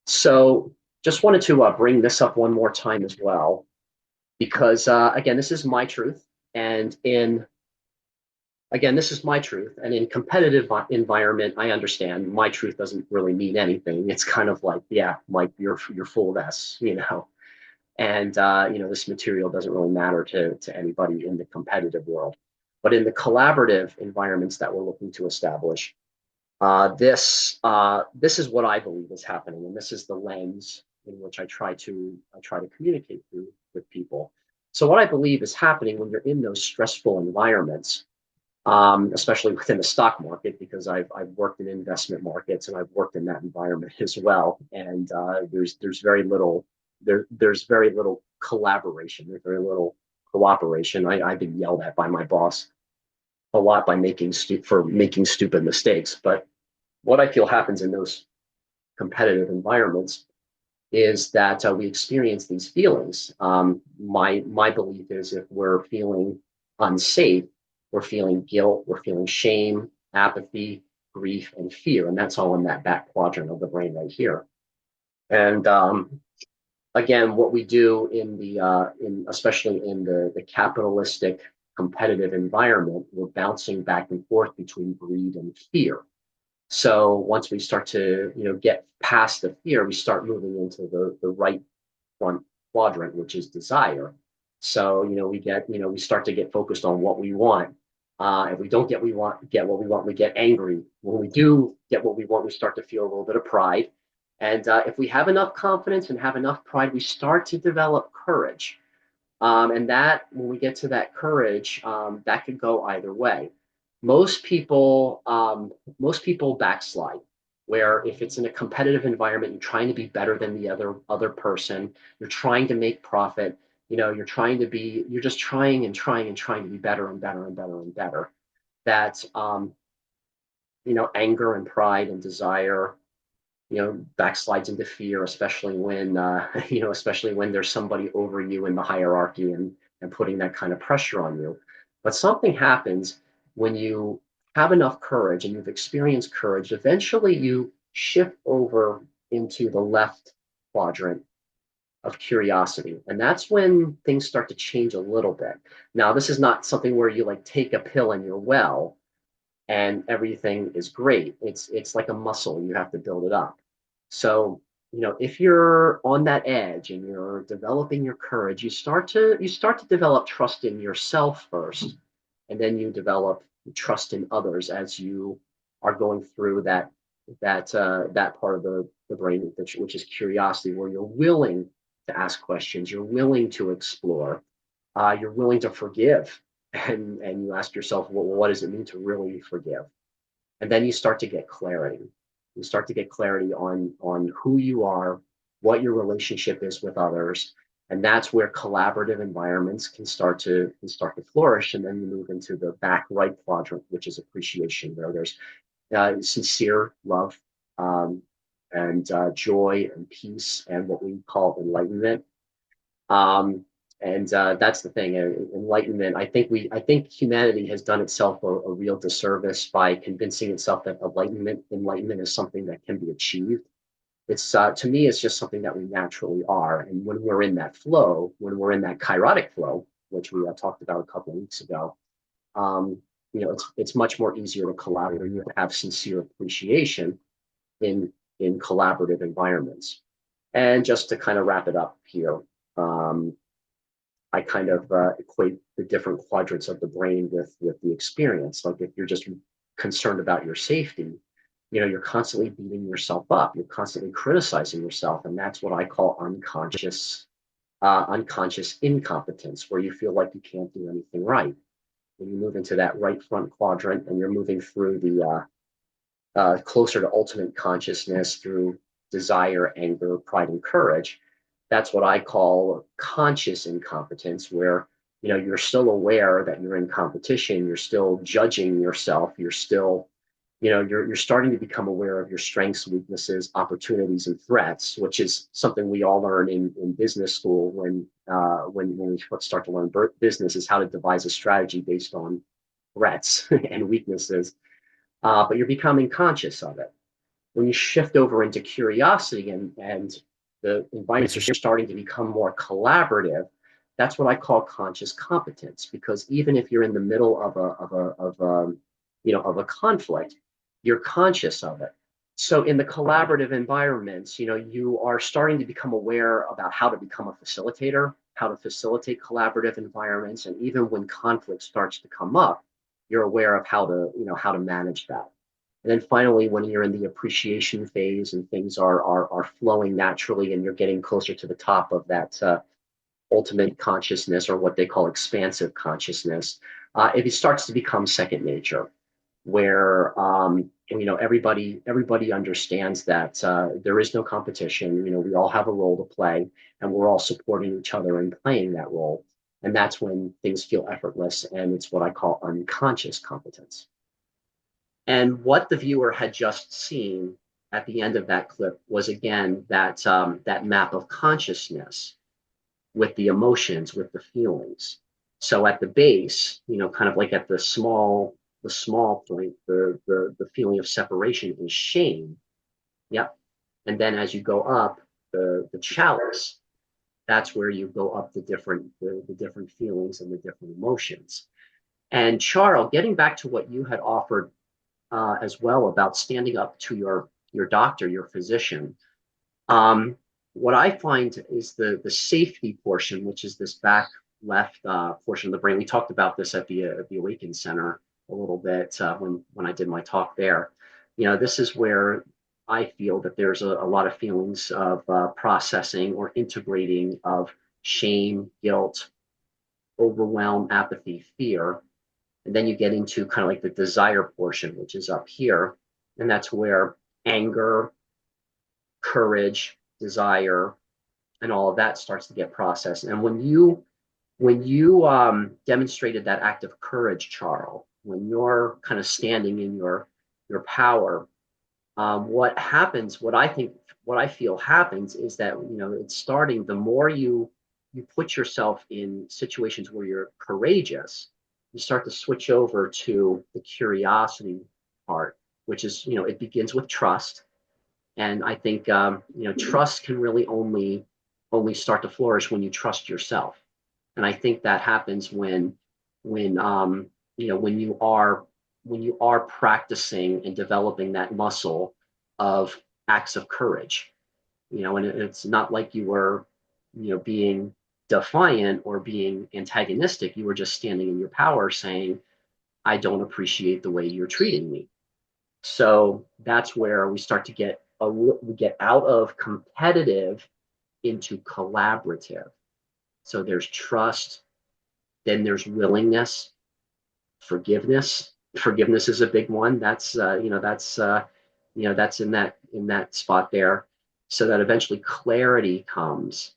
So just wanted to bring this up one more time as well, because again, this is my truth. And in again, this is my truth. And in competitive environment, I understand my truth doesn't really mean anything. It's kind of like, yeah, Mike, you're full of S. And this material doesn't really matter to anybody in the competitive world. But in the collaborative environments that we're looking to establish, this is what I believe is happening, and this is the lens in which I try to communicate through with people. So what I believe is happening when you're in those stressful environments, especially within the stock market, because I've worked in investment markets and I've worked in that environment as well. And there's very little there's very little collaboration. There's very little cooperation. I've been yelled at by my boss a lot by making stupid mistakes, but what I feel happens in those competitive environments is that we experience these feelings. My belief is if we're feeling unsafe, we're feeling guilt, we're feeling shame, apathy, grief, and fear, and that's all in that back quadrant of the brain right here. And again, what we do in the in especially in the capitalistic competitive environment, we're bouncing back and forth between greed and fear. So once we start to, get past the fear, we start moving into the right front quadrant, which is desire. So, we start to get focused on what we want. If we don't get what we want, we get angry. When we do get what we want, we start to feel a little bit of pride. And if we have enough confidence and have enough pride, we start to develop courage. And that, when we get to that courage, that could go either way. Most people, most people backslide. Where if it's in a competitive environment, you're trying to be better than the other person. You're trying to make profit. You're just trying and trying and trying to be better and better and better and better. That anger and pride and desire backslides into fear, especially when especially when there's somebody over you in the hierarchy and putting that kind of pressure on you. But something happens when you have enough courage and you've experienced courage. Eventually, you shift over into the left quadrant of curiosity, and that's when things start to change a little bit. Now, this is not something where you like take a pill and you're well and everything is great. It's like a muscle. You have to build it up. So, if you're on that edge and you're developing your courage, you start to develop trust in yourself first, and then you develop trust in others as you are going through that part of the brain, which is curiosity, where you're willing to ask questions, you're willing to explore, you're willing to forgive, and you ask yourself, well, what does it mean to really forgive? And then you start to get clarity. You start to get clarity on who you are, what your relationship is with others, and that's where collaborative environments can start to flourish. And then you move into the back right quadrant, which is appreciation, where there's sincere love, um, and joy and peace and what we call enlightenment. And that's the thing. Enlightenment. I think humanity has done itself a real disservice by convincing itself that enlightenment is something that can be achieved. It's to me, it's just something that we naturally are. And when we're in that flow, when we're in that kairotic flow, which we talked about a couple of weeks ago, um, it's much more easier to collaborate. You have sincere appreciation in collaborative environments. And just to kind of wrap it up here, um, I kind of equate the different quadrants of the brain with the experience. Like if you're just concerned about your safety, you're constantly beating yourself up. You're constantly criticizing yourself, and that's what I call unconscious incompetence, where you feel like you can't do anything right. When you move into that right front quadrant, and you're moving through the closer to ultimate consciousness through desire, anger, pride, and courage. That's what I call conscious incompetence, where you're still aware that you're in competition, you're still judging yourself, you're still you're starting to become aware of your strengths, weaknesses, opportunities, and threats, which is something we all learn in business school when we start to learn business, is how to devise a strategy based on threats and weaknesses, but you're becoming conscious of it. When you shift over into curiosity and the environments are starting to become more collaborative, that's what I call conscious competence. Because even if you're in the middle of a conflict, you're conscious of it. So in the collaborative environments, you are starting to become aware about how to become a facilitator, how to facilitate collaborative environments, and even when conflict starts to come up, you're aware of how to manage that. And then finally, when you're in the appreciation phase and things are flowing naturally and you're getting closer to the top of that ultimate consciousness, or what they call expansive consciousness, it starts to become second nature, where everybody understands that there is no competition. We all have a role to play, and we're all supporting each other and playing that role. And that's when things feel effortless, and it's what I call unconscious competence. And what the viewer had just seen at the end of that clip was, again, that map of consciousness with the emotions, with the feelings. So at the base, kind of like at the small point, the feeling of separation is shame. Yep. And then as you go up the chalice, that's where you go up the different feelings and the different emotions. And Charles, getting back to what you had offered as well about standing up to your doctor, your physician. What I find is the safety portion, which is this back left portion of the brain. We talked about this at the Awaken Center a little bit when I did my talk there. This is where I feel that there's a lot of feelings of processing or integrating of shame, guilt, overwhelm, apathy, fear. And then you get into kind of like the desire portion, which is up here. And that's where anger, courage, desire, and all of that starts to get processed. And when you demonstrated that act of courage, Charles, when you're kind of standing in your power, what happens, what I feel happens is that it's starting. The more you put yourself in situations where you're courageous, you start to switch over to the curiosity part, which is it begins with trust. And I think trust can really only start to flourish when you trust yourself. And I think that happens when you are practicing and developing that muscle of acts of courage. And it's not like you were being defiant or being antagonistic. You were just standing in your power saying, I don't appreciate the way you're treating me. So that's where we get out of competitive into collaborative. So there's trust, then there's willingness, forgiveness. Forgiveness is a big one. That's in that spot there. So that eventually clarity comes,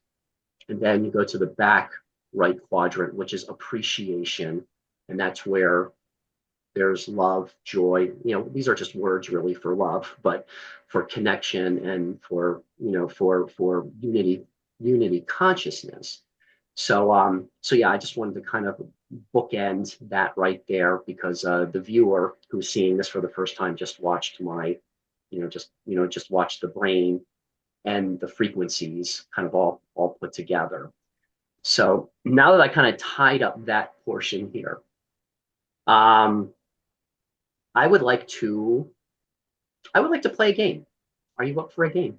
and then you go to the back right quadrant, which is appreciation, and that's where there's love, joy. These are just words really for love, but for connection and for unity consciousness. So yeah, I just wanted to kind of bookend that right there, because the viewer who's seeing this for the first time just watched just watched the brain and the frequencies kind of all put together. So now that I kind of tied up that portion here, um, I would like to I would like to play a game. Are you up for a game?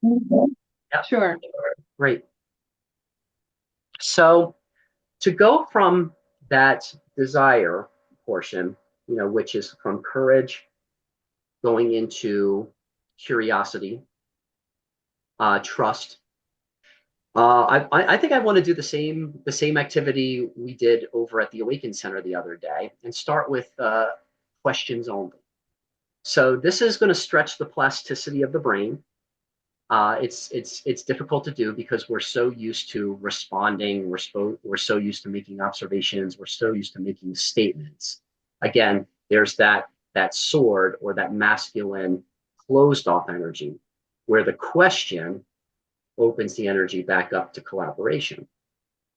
Yeah. Sure. Great. So to go from that desire portion, which is from courage going into curiosity, trust. I think I want to do the same activity we did over at the Awaken Center the other day, and start with questions only. So this is going to stretch the plasticity of the brain. It's difficult to do because we're so used to responding. We're so used to making observations. We're so used to making statements. Again, there's that sword, or that masculine closed off energy, where the question opens the energy back up to collaboration.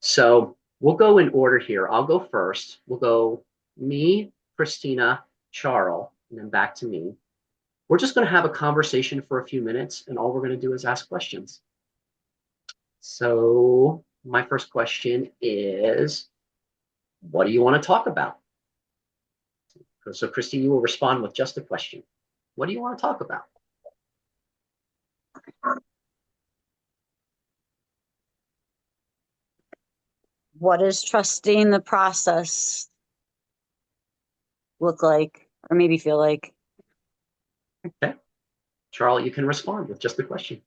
So we'll go in order here. I'll go first. We'll go me, Christina, Charles, and then back to me. We're just going to have a conversation for a few minutes, and all we're going to do is ask questions. So my first question is, what do you want to talk about? So Christine, you will respond with just a question. What do you want to talk about? What does trusting the process look like, or maybe feel like? Okay. Charlie, you can respond with just a question.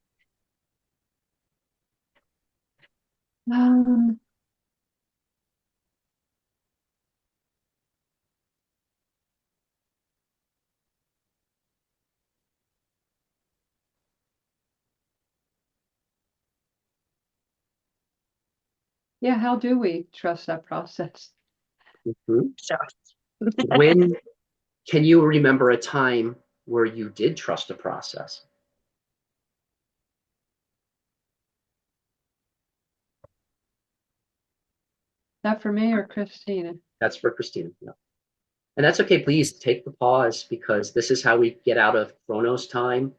Yeah, how do we trust that process? Mhm. Sure. When can you remember a time where you did trust a process? That for me or Christina? That's for Christina. Yeah. And that's okay. Please take the pause because this is how we get out of Chronos time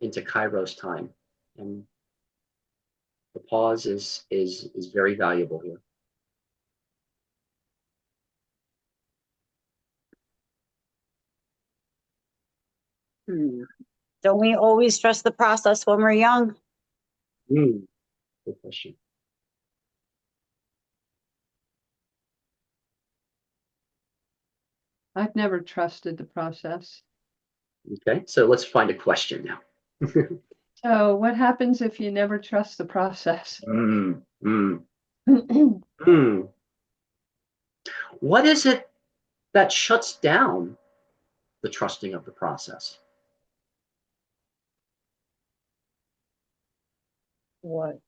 into Kairos time. And the pause is very valuable here. Don't we always trust the process when we're young? Good question. I've never trusted the process. Okay, so let's find a question now. So what happens if you never trust the process? What is it that shuts down the trusting of the process? What?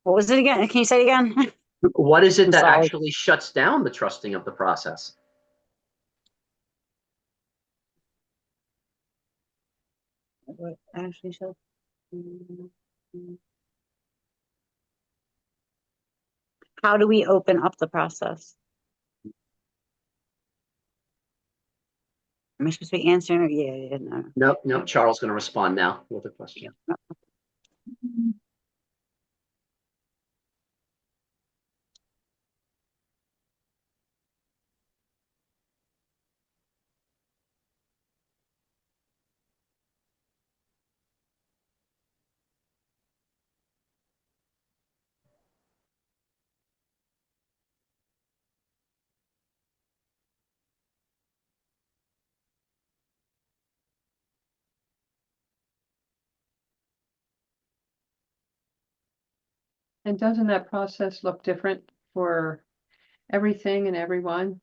What was it again? Can you say it again? What is it I'm that sorry. actually shuts down the trusting of the process? What actually should? How do we open up the process? Am I supposed to be answering? Yeah, no. Nope. Charles is going to respond now with a question. And doesn't that process look different for everything and everyone?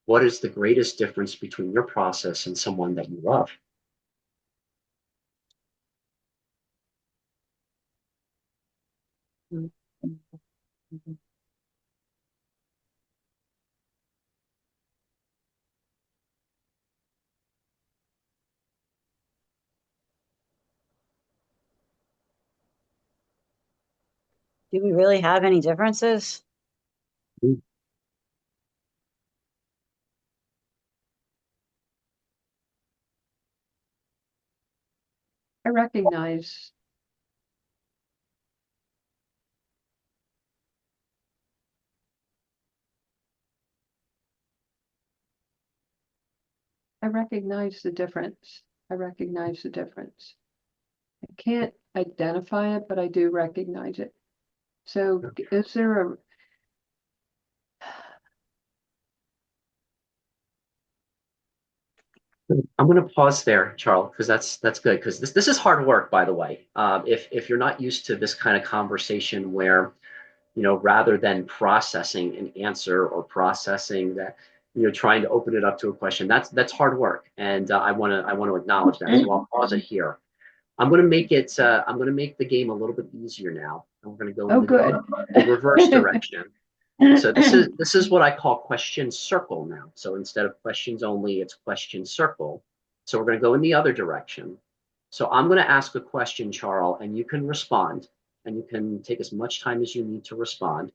What is the greatest difference between your process and someone that you love? Do we really have any differences? I recognize the difference. I recognize the difference. I can't identify it, but I do recognize it. So is there a I'm going to pause there, Charles, because that's good. Because this is hard work, by the way. If you're not used to this kind of conversation where, rather than processing an answer or processing that, trying to open it up to a question, that's hard work, and I want to acknowledge that. So I'll pause it here. I'm going to make the game a little bit easier now. I'm going to go oh in good. the reverse direction. So this is what I call question circle now. So instead of questions only, it's question circle. So we're going to go in the other direction. So I'm going to ask a question, Charles, and you can respond, and you can take as much time as you need to respond.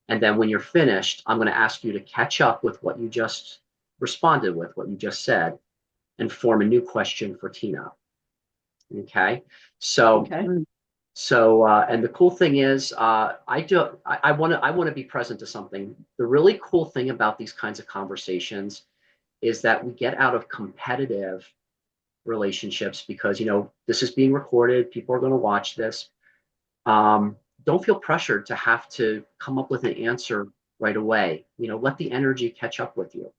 And then when you're finished, I'm going to ask you to catch up with what you just responded with, what you just said, and form a new question for Tina. Okay. So Okay. and the cool thing is, I want to be present to something. The really cool thing about these kinds of conversations is that we get out of competitive relationships because, this is being recorded. People are going to watch this. Don't feel pressured to have to come up with an answer right away. Let the energy catch up with you,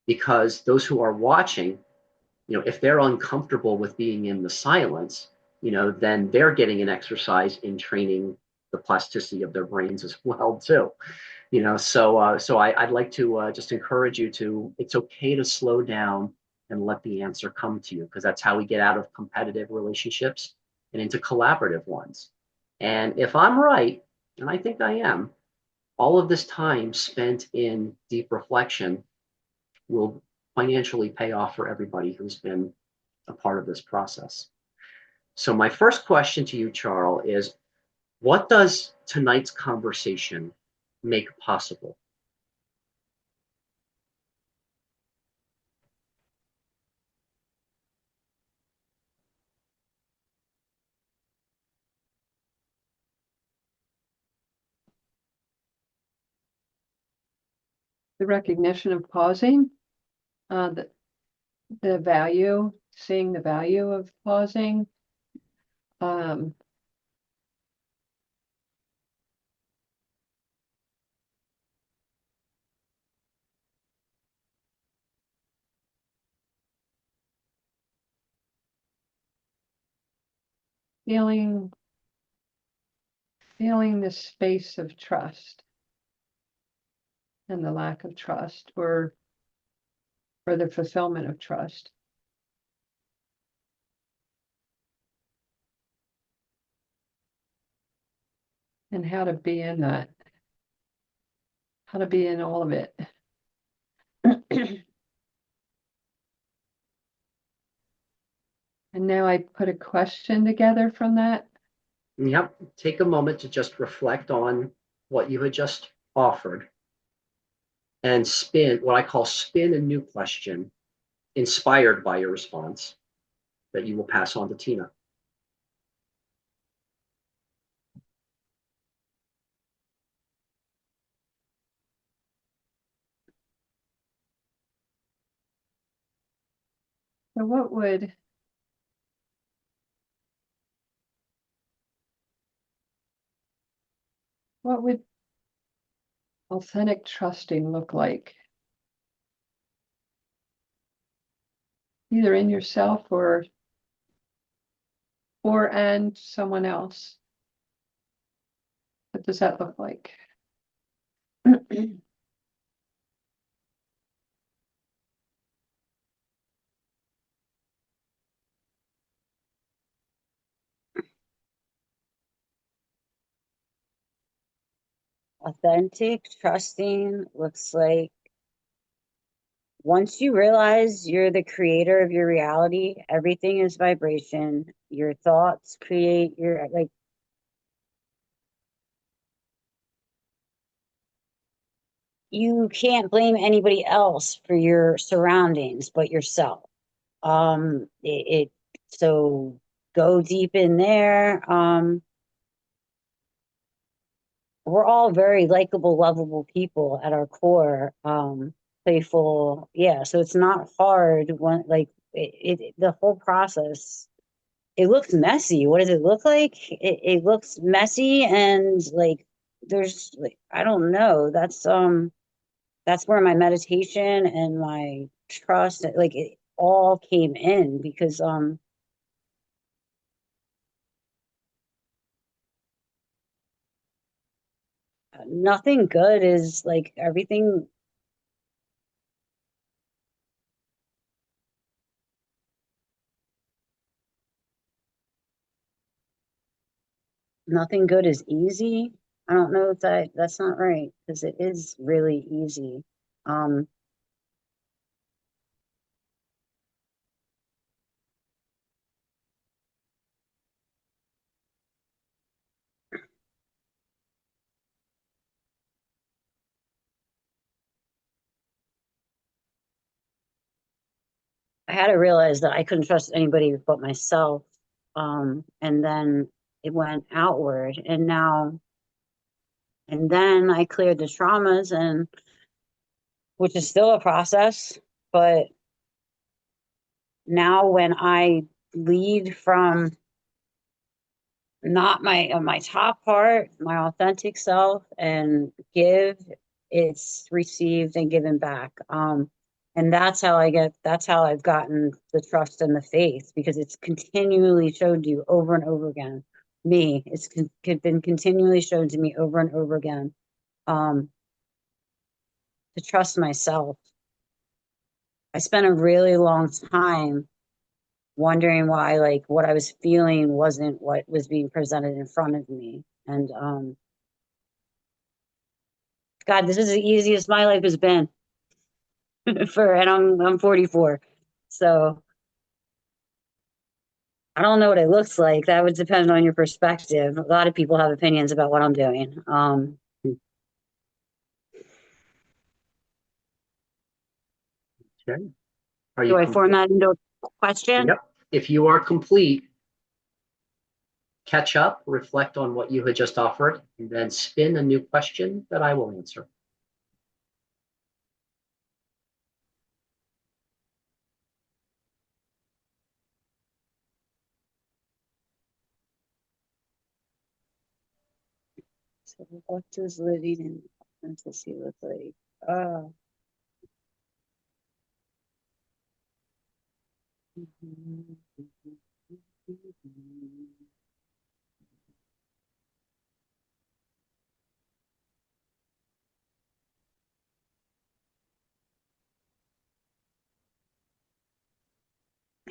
because those who are watching, if they're uncomfortable with being in the silence, then they're getting an exercise in training the plasticity of their brains as well too. I'd like to just encourage you to. It's okay to slow down and let the answer come to you, because that's how we get out of competitive relationships and into collaborative ones. And if I'm right, and I think I am, all of this time spent in deep reflection will financially pay off for everybody who's been a part of this process. So my first question to you, Charles, is what does tonight's conversation make possible? The recognition of pausing, the value, seeing the value of pausing. Um, feeling the space of trust and the lack of trust, or the fulfillment of trust. And how to be in that, how to be in all of it. And now I put a question together from that. Yep. Take a moment to just reflect on what you had just offered and spin what I call spin a new question inspired by your response that you will pass on to Tina. So what would authentic trusting look like? Either in yourself or and someone else. What does that look like? Authentic, trusting looks like once you realize you're the creator of your reality, everything is vibration. Your thoughts create your, like, you can't blame anybody else for your surroundings but yourself. So go deep in there. We're all very likable, lovable people at our core. Playful, yeah. So it's not hard when, like, the whole process. It looks messy. What does it look like? It looks messy, and like there's, like, I don't know. That's where my meditation and my trust, like, it all came in, because nothing good is like everything. Nothing good is easy. I don't know if that's not right, because it is really easy. Um, I had to realize that I couldn't trust anybody but myself. And then it went outward, and then I cleared the traumas, and which is still a process, but now when I lead from not my top part, my authentic self, and give, it's received and given back. And that's how I've gotten the trust and the faith, because it's continually showed you over and over again. It's been continually shown to me over and over again, um, to trust myself. I spent a really long time wondering why, like, what I was feeling wasn't what was being presented in front of me. And God, this is the easiest my life has been and I'm 44. So I don't know what it looks like. That would depend on your perspective. A lot of people have opinions about what I'm doing. Okay. Are Do you I form complete? that into a question? Yep. If you are complete, catch up, reflect on what you had just offered, and then spin a new question that I will answer. So what does living in authenticity look like? Uh,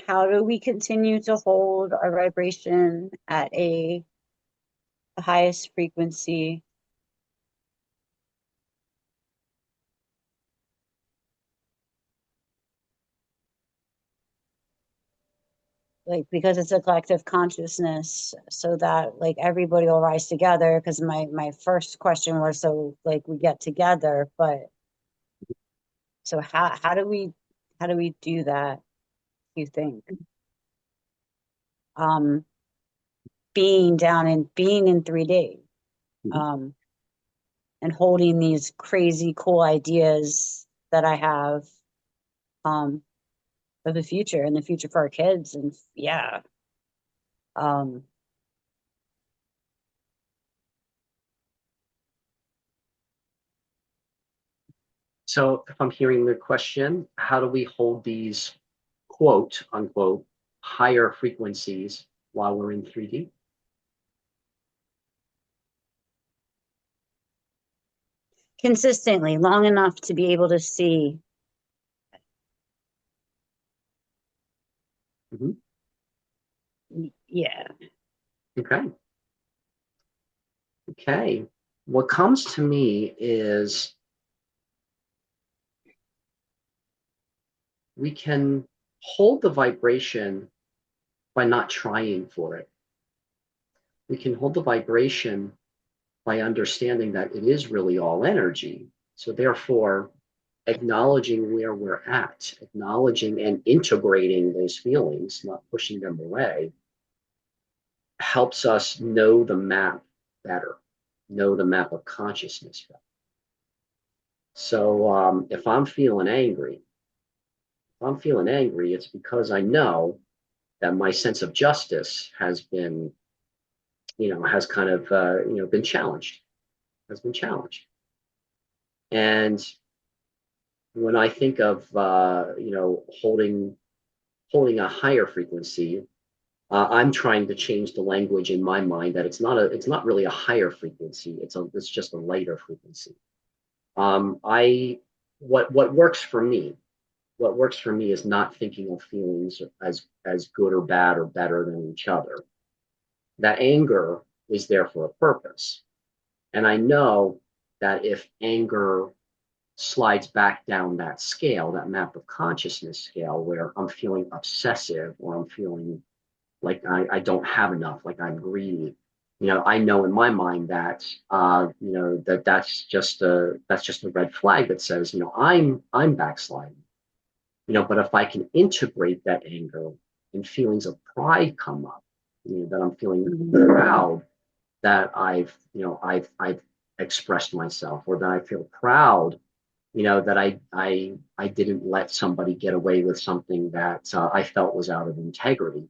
how do we continue to hold our vibration at the highest frequency, like, because it's a collective consciousness, so that like everybody will rise together? Because my first question was, so like we get together, but so how do we do that, you think? um being in 3D, Mhm. um and holding these crazy cool ideas that I have, um of the future, and the future for our kids, and yeah. um So if I'm hearing the question, how do we hold these quote unquote higher frequencies while we're in 3D? Consistently long enough to be able to see. Mhm. Yeah. Okay. Okay. What comes to me is we can hold the vibration by not trying for it. We can hold the vibration by understanding that it is really all energy. So, therefore, acknowledging where we're at, acknowledging and integrating those feelings, not pushing them away, helps us know the map better, know the map of consciousness better. So, if I'm feeling angry, it's because I know that my sense of justice has been, has kind of, been challenged, has been challenged. And when I think of, holding a higher frequency, I'm trying to change the language in my mind that it's not really a higher frequency. It's just a lighter frequency. I, what works for me, what works for me is not thinking of feelings as good or bad or better than each other. That anger is there for a purpose. And I know that if anger slides back down that scale, that map of consciousness scale, where I'm feeling obsessive or I'm feeling like I don't have enough, like I'm greedy. I know in my mind that that's just a red flag that says, I'm backsliding. But if I can integrate that anger and feelings of pride come up, that I'm feeling proud that I've expressed myself, or that I feel proud, that I didn't let somebody get away with something that I felt was out of integrity.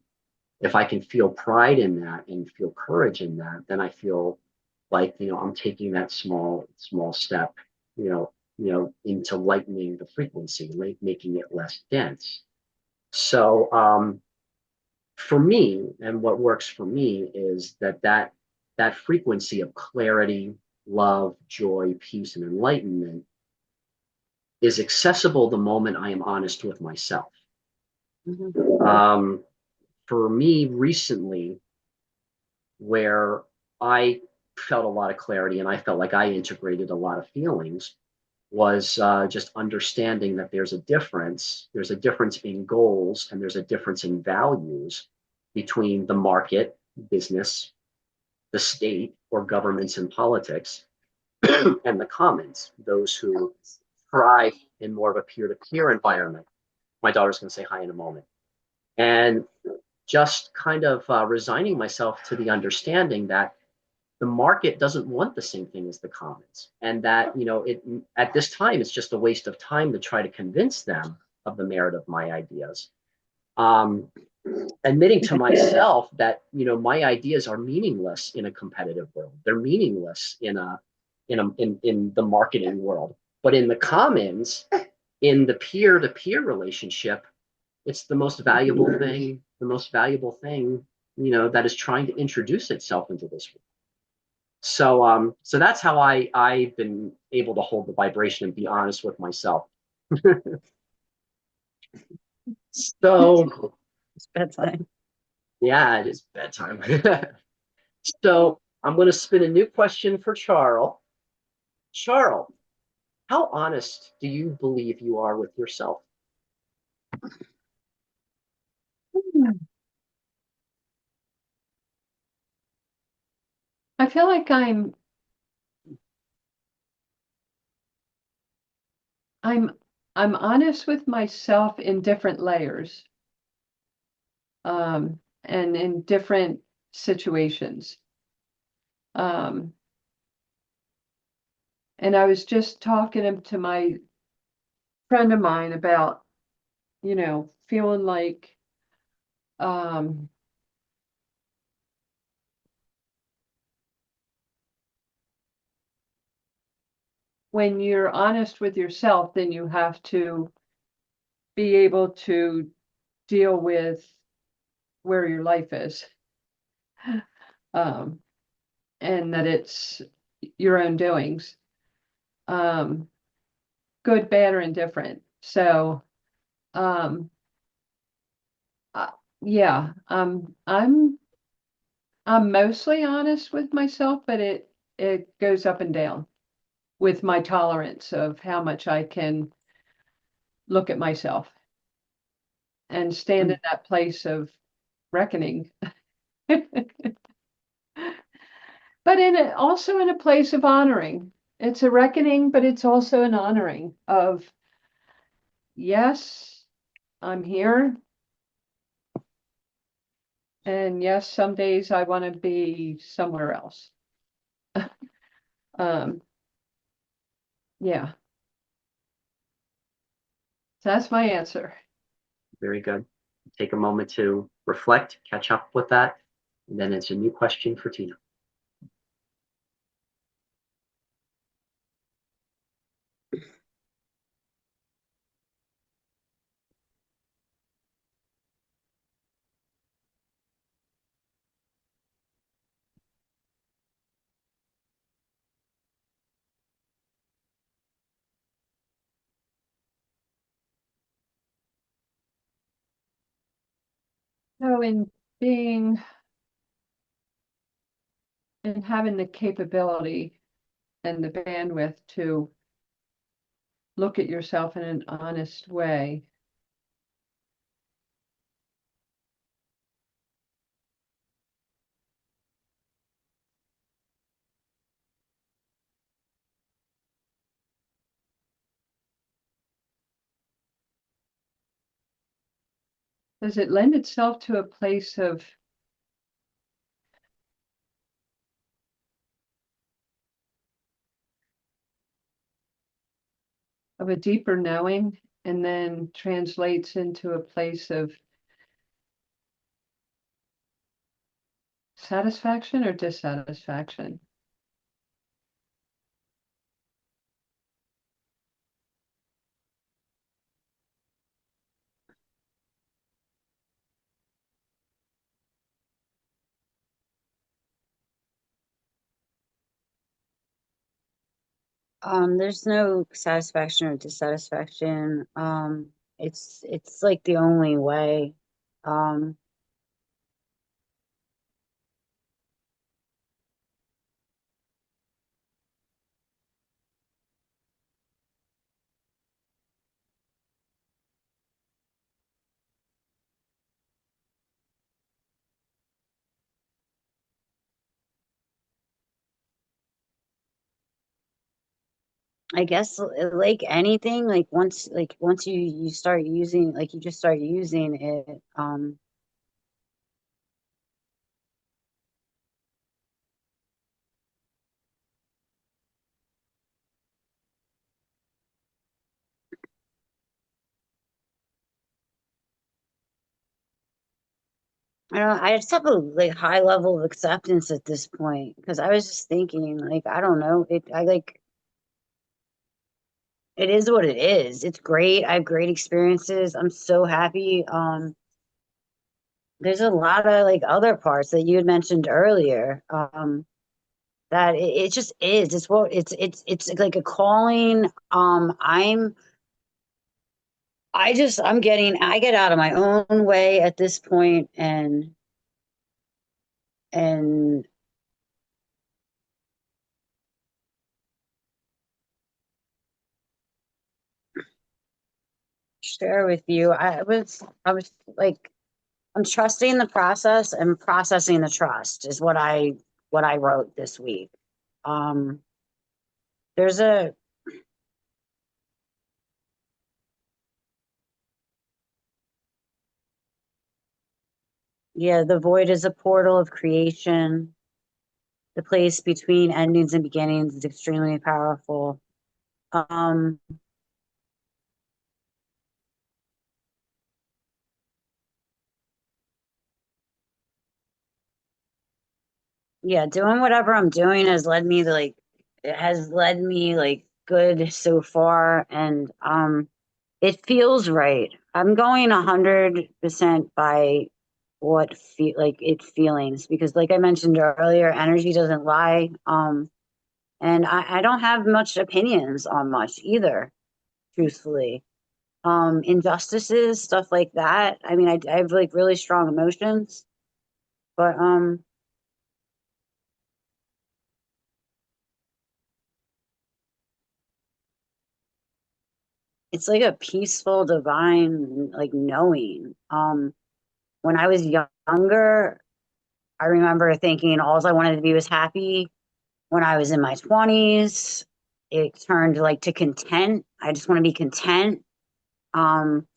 If I can feel pride in that and feel courage in that, then I feel like, I'm taking that small step, into lightening the frequency, like making it less dense. So for me, and what works for me is that frequency of clarity, love, joy, peace, and enlightenment is accessible the moment I am honest with myself. Um, for me, recently, where I felt a lot of clarity and I felt like I integrated a lot of feelings, was just understanding that there's a difference. There's a difference in goals and there's a difference in values between the market, business, the state, or governments and politics, and the commons, those who thrive in more of a peer-to-peer environment. My daughter's going to say hi in a moment. And just kind of resigning myself to the understanding that the market doesn't want the same thing as the commons, and that it at this time it's just a waste of time to try to convince them of the merit of my ideas. um, Admitting to myself that my ideas are meaningless in a competitive world. They're meaningless in the marketing world, but in the commons, in the peer-to-peer relationship, it's the most valuable thing that is trying to introduce itself into this world. So that's how I've been able to hold the vibration and be honest with myself. So It's bedtime. yeah, it is bedtime. So I'm going to spin a new question for Charles. Charles, how honest do you believe you are with yourself? I feel like I'm I'm honest with myself in different layers, and in different situations. Um, and I was just talking to my friend of mine about, feeling like, um, when you're honest with yourself, then you have to be able to deal with where your life is, um, and that it's your own doings, um, good, bad, or indifferent. So, um, uh, yeah, I'm mostly honest with myself, but it goes up and down with my tolerance of how much I can look at myself and stand in that place of reckoning. But also in a place of honoring. It's a reckoning, but it's also an honoring of, yes, I'm here. And yes, some days I want to be somewhere else. Um, yeah, so that's my answer. Very good. Take a moment to reflect, catch up with that, and then it's a new question for Tina. So in being and having the capability and the bandwidth to look at yourself in an honest way. Does it lend itself to a place of a deeper knowing, and then translates into a place of satisfaction or dissatisfaction? There's no satisfaction or dissatisfaction. It's like the only way. Um, I guess like anything, like once you start using, like you just start using it, I don't know, I just have a like high level of acceptance at this point because I was just thinking, like, I don't know, I like it is what it is. It's great. I have great experiences. I'm so happy. There's a lot of like other parts that you had mentioned earlier. That it just is. It's what it's like a calling. I get out of my own way at this point and share with you. I was like I'm trusting the process and processing the trust is what I wrote this week. Um there's a Yeah, the void is a portal of creation. The place between endings and beginnings is extremely powerful. Um, yeah, doing whatever I'm doing has led me to like it has led me like good so far and it feels right. I'm going 100% by what feel like it feelings because like I mentioned earlier, energy doesn't lie. And I don't have much opinions on much either, truthfully. Injustices, stuff like that. I mean, I have like really strong emotions, but it's like a peaceful, divine, like knowing. When I was younger, I remember thinking all I wanted to be was happy. When I was in my 20s, it turned like to content. I just want to be content. Um,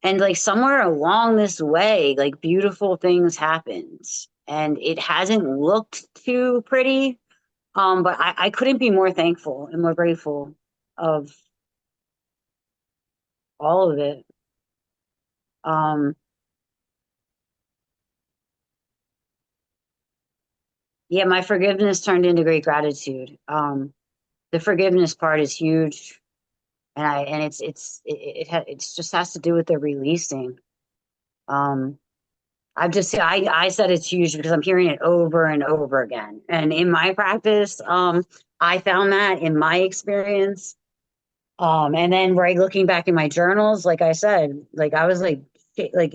and like somewhere along this way, like beautiful things happened, and it hasn't looked too pretty. But I couldn't be more thankful and more grateful of all of it. Um, yeah, my forgiveness turned into great gratitude. The forgiveness part is huge, and it's just has to do with the releasing. Um, I said it's huge because I'm hearing it over and over again, and in my practice, I found that in my experience. And then right looking back in my journals, like I said, like I was like like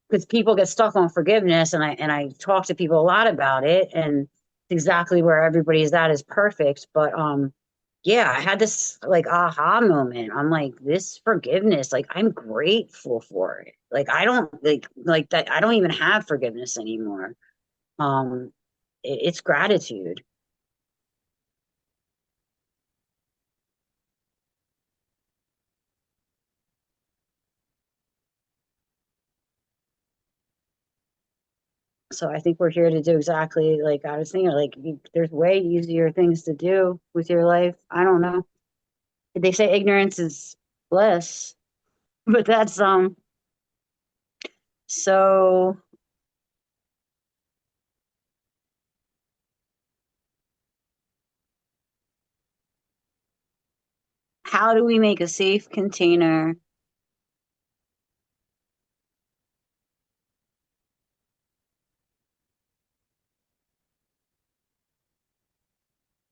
because people get stuck on forgiveness and I talk to people a lot about it exactly where everybody's at is perfect. But yeah, I had this like aha moment. I'm like, this forgiveness, like I'm grateful for it. Like I don't like that. I don't even have forgiveness anymore. Um, it's gratitude. So I think we're here to do exactly like I was thinking. Like there's way easier things to do with your life. I don't know. They say ignorance is bliss, but that's so how do we make a safe container?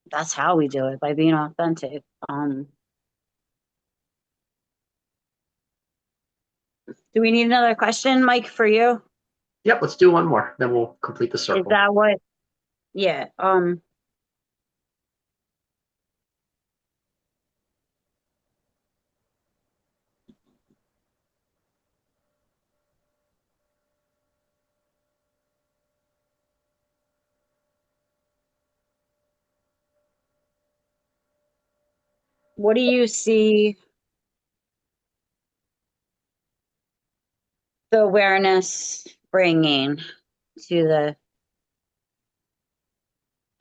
That's how we do it, by being authentic. Do we need another question, Mike, for you? Yep, let's do one more, then we'll complete the Is circle. that what? Yeah. What do you see the awareness bringing to the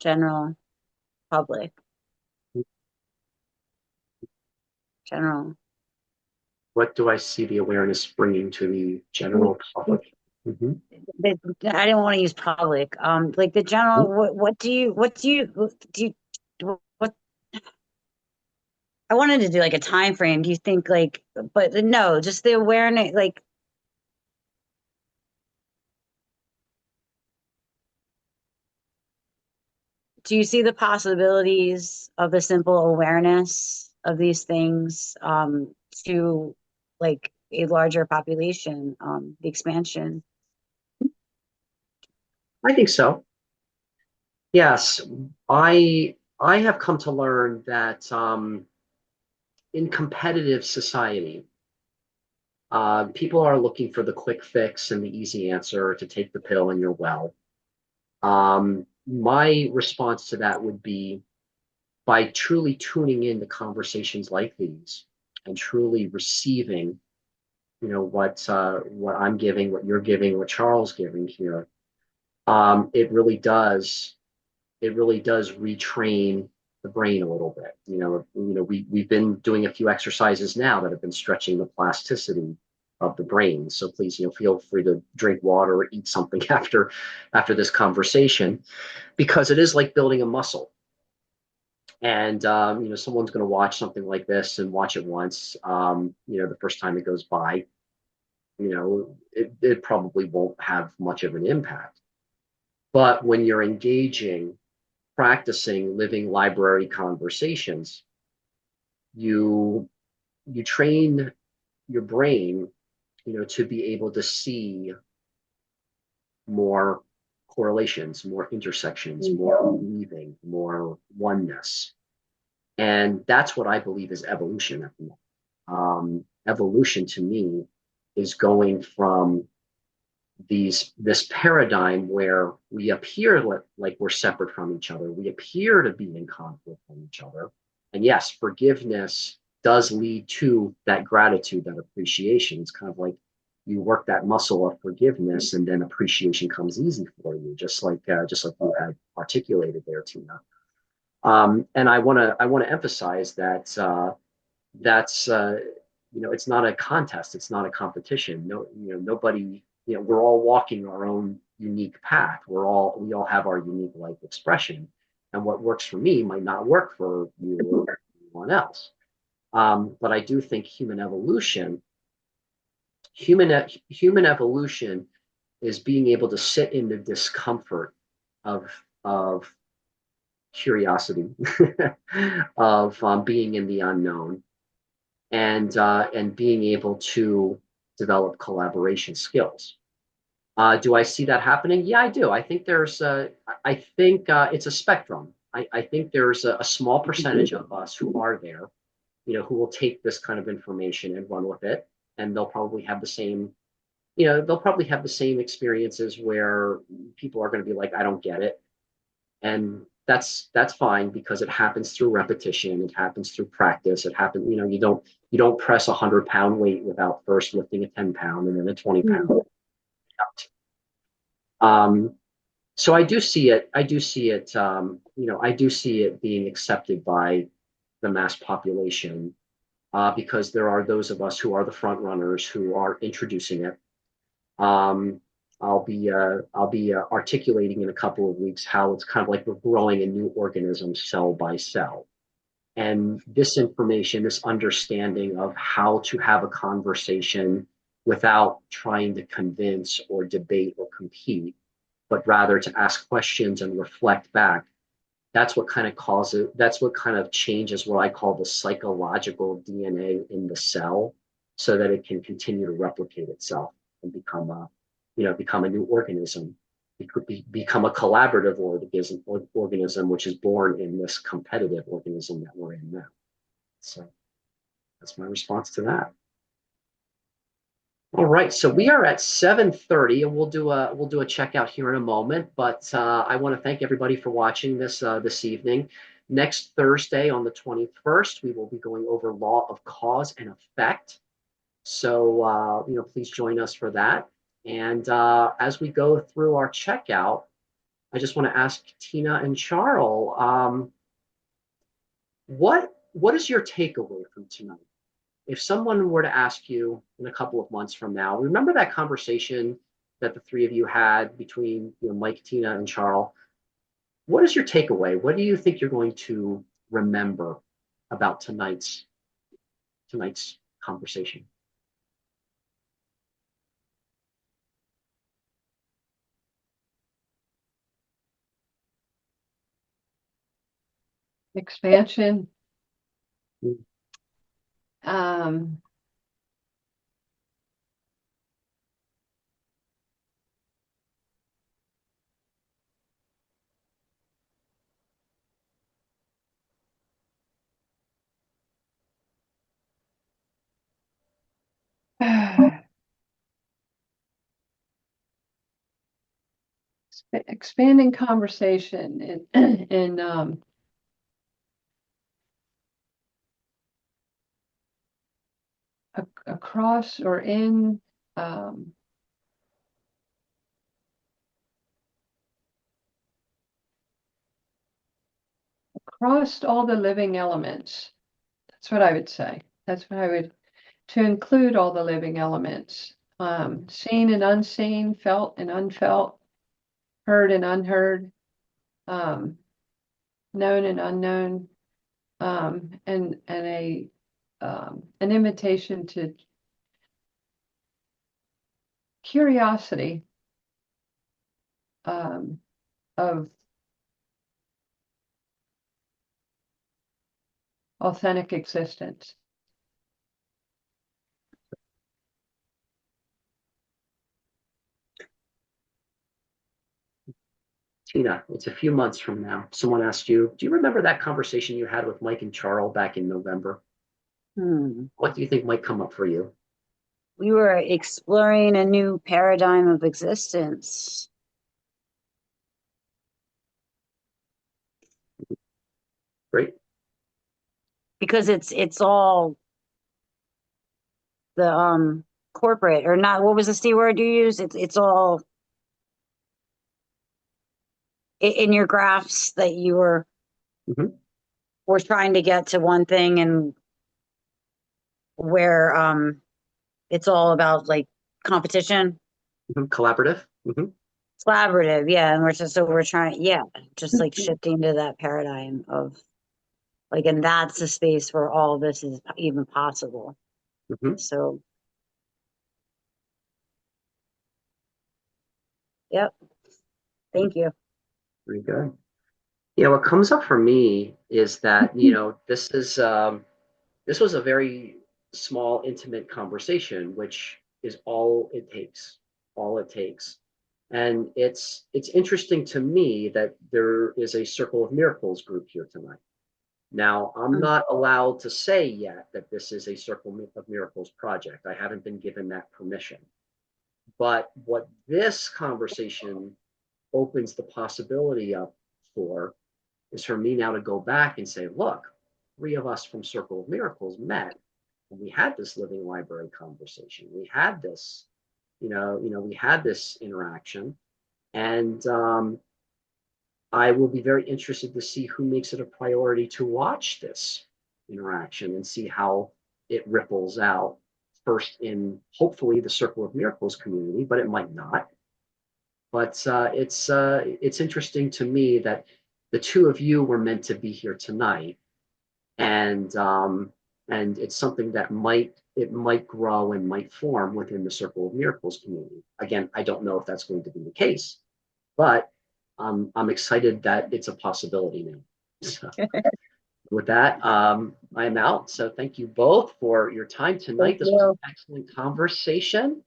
general public? General. What do I see the awareness bringing to the general public? Mhm. I didn't want to use public. Like the general. What I wanted to do like a time frame. Do you think like? But no, just the awareness. Like, do you see the possibilities of the simple awareness of these things to like a larger population, the expansion? I think so. Yes, I have come to learn that in competitive society, people are looking for the quick fix and the easy answer to take the pill and you're well. My response to that would be by truly tuning in to conversations like these and truly receiving, what I'm giving, what you're giving, what Charles giving here. It really does retrain the brain a little bit. We've been doing a few exercises now that have been stretching the plasticity of the brain. So please, feel free to drink water or eat something after this conversation, because it is like building a muscle. And someone's going to watch something like this and watch it once. The first time it goes by, it probably won't have much of an impact. But when you're engaging, practicing living library conversations, you you train your brain, to be able to see more correlations, more intersections, more weaving, more oneness. And that's what I believe is evolution. Evolution to me is going from this paradigm where we appear like we're separate from each other. We appear to be in conflict with each other. And yes, forgiveness does lead to that gratitude, that appreciation. It's kind of like you work that muscle of forgiveness, and then appreciation comes easy for you, just like you had articulated there, Tina. And I want to emphasize that that's it's not a contest, it's not a competition. No, nobody, we're all walking our own unique path. We all have our unique life expression, and what works for me might not work for you or anyone else. But I do think human evolution is being able to sit in the discomfort of curiosity, of being in the unknown, and being able to develop collaboration skills. Do I see that happening? Yeah, I do. I think I think it's a spectrum. I think there's a small percentage of us who are there, who will take this kind of information and run with it, and they'll probably have the same experiences where people are going to be like, I don't get it, and that's fine because it happens through repetition, it happens through practice, it happens. You don't press 100-pound weight without first lifting a 10-pound and then a 20-pound. Mm. Um, so I do see it. I do see it. I do see it being accepted by the mass population because there are those of us who are the front runners who are introducing it. Um, I'll be articulating in a couple of weeks how it's kind of like we're growing a new organism cell by cell. And this information, this understanding of how to have a conversation without trying to convince or debate or compete, but rather to ask questions and reflect back. That's what kind of changes what I call the psychological DNA in the cell so that it can continue to replicate itself and become a new organism. It could become a collaborative organism, which is born in this competitive organism that we're in now. So that's my response to that. All right, so we are at 7:30, and we'll do a checkout here in a moment. But I want to thank everybody for watching this evening. Next Thursday on the 21st, we will be going over law of cause and effect. So please join us for that. And as we go through our checkout, I just want to ask Tina and Charles, what is your takeaway from tonight? If someone were to ask you in a couple of months from now, remember that conversation that the three of you had between Mike, Tina, and Charles? What is your takeaway? What do you think you're going to remember about tonight's conversation? Expansion. Mm. Um, expanding conversation in across or in um, across all the living elements. That's what I would say. That's what I would to include all the living elements, seen and unseen, felt and unfelt, heard and unheard, um, known and unknown, and an invitation to curiosity of authentic existence. Tina, it's a few months from now. Someone asked you, do you remember that conversation you had with Mike and Charles back in November? Hmm. What do you think might come up for you? We were exploring a new paradigm of existence. Great. Because it's all the corporate, or not, what was the C word you used? It's all in your graphs that you Mhm. were trying to get to one thing, and where it's all about like competition, Collaborative. collaborative, yeah. And we're trying, yeah, just like shifting to that paradigm of like, and that's the space where all this is even possible. Mhm. So yep, thank you. Very good. What comes up for me is that, this was a very small, intimate conversation, which is all it takes. All it takes. And it's interesting to me that there is a Circle of Miracles group here tonight. Now, I'm not allowed to say yet that this is a Circle of Miracles project. I haven't been given that permission. But what this conversation opens the possibility up for is for me now to go back and say, look, three of us from Circle of Miracles met and we had this living library conversation. We had this, we had this interaction. And I will be very interested to see who makes it a priority to watch this interaction and see how it ripples out first in hopefully the Circle of Miracles community, but it might not. But it's interesting to me that the two of you were meant to be here tonight, and it's something that might grow and might form within the Circle of Miracles community. Again, I don't know if that's going to be the case, but I'm excited that it's a possibility now. So with that, I am out. So thank you both for your time tonight. Thank This was you. an excellent conversation.